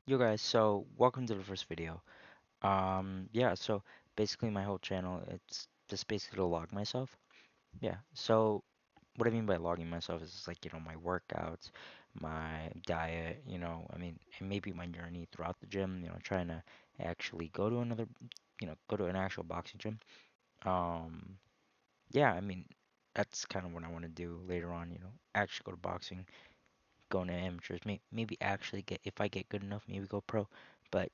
Yo guys, so welcome to the first video. Yeah, so basically my whole channel, it's just basically to log myself. Yeah, so what I mean by logging myself is like, my workouts, my diet, and maybe my journey throughout the gym, trying to actually go to another, go to an actual boxing gym. Um, yeah, that's kind of what I want to do later on, actually go to boxing, go into amateurs, maybe actually get, if I get good enough, maybe go pro. But,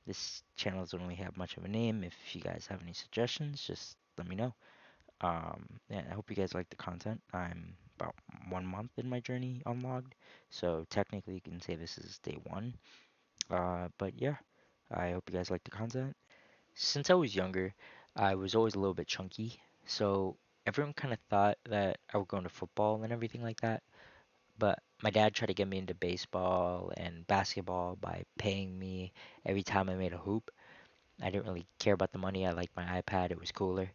this channel doesn't really have much of a name. If you guys have any suggestions, just let me know. Yeah, I hope you guys like the content. I'm about 1 month in my journey unlogged, so technically you can say this is day one. But yeah, I hope you guys like the content. Since I was younger, I was always a little bit chunky, so everyone kind of thought that I would go into football and everything like that. But my dad tried to get me into baseball and basketball by paying me every time I made a hoop. I didn't really care about the money. I liked my iPad. It was cooler.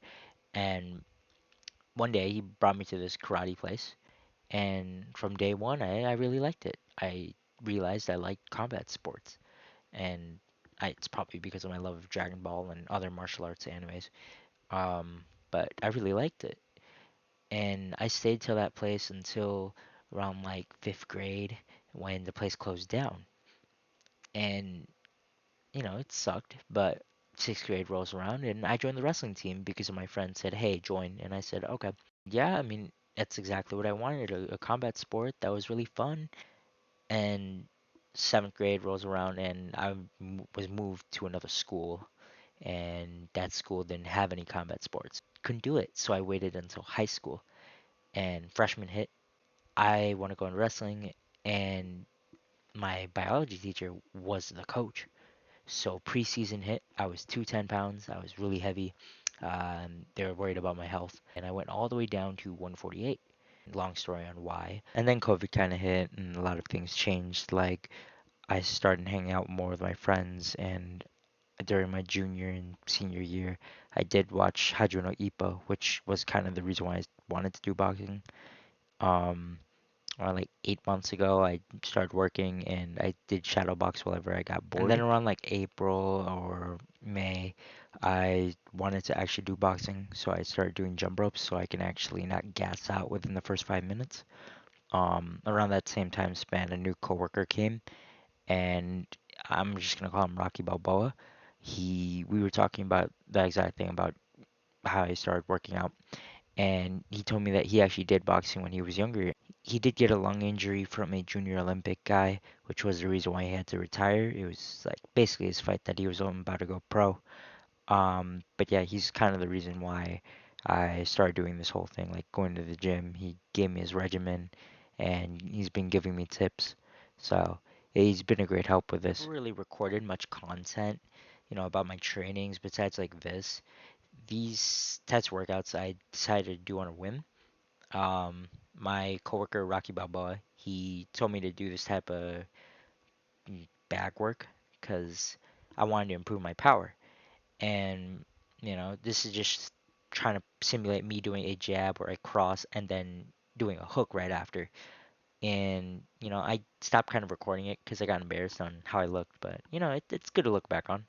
And one day he brought me to this karate place. And from day one, I really liked it. I realized I liked combat sports. And it's probably because of my love of Dragon Ball and other martial arts animes. But I really liked it. And I stayed till that place until around like fifth grade when the place closed down. And it sucked, but sixth grade rolls around and I joined the wrestling team because of my friend said, "Hey, join." And I said, "Okay." Yeah, that's exactly what I wanted, a combat sport that was really fun. And seventh grade rolls around and was moved to another school, and that school didn't have any combat sports. Couldn't do it, so I waited until high school. And freshman hit, I want to go into wrestling, and my biology teacher was the coach. So preseason hit, I was 210 pounds. I was really heavy. They were worried about my health, and I went all the way down to 148. Long story on why. And then COVID kind of hit, and a lot of things changed. Like I started hanging out more with my friends, and during my junior and senior year, I did watch Hajime no Ippo, which was kind of the reason why I wanted to do boxing. Um, Around like 8 months ago, I started working and I did shadow box whenever I got bored. And then around like April or May, I wanted to actually do boxing, so I started doing jump ropes so I can actually not gas out within the first 5 minutes. Around that same time span, a new coworker came, and I'm just gonna call him Rocky Balboa. We were talking about the exact thing about how I started working out, and he told me that he actually did boxing when he was younger. He did get a lung injury from a junior Olympic guy, which was the reason why he had to retire. It was like basically his fight that he was about to go pro. But yeah, he's kind of the reason why I started doing this whole thing, like going to the gym. He gave me his regimen, and he's been giving me tips. So yeah, he's been a great help with this. Never really recorded much content, about my trainings besides like this. These test workouts I decided to do on a whim. My coworker Rocky Balboa, he told me to do this type of back work because I wanted to improve my power. And this is just trying to simulate me doing a jab or a cross and then doing a hook right after. And I stopped kind of recording it because I got embarrassed on how I looked. But it's good to look back on.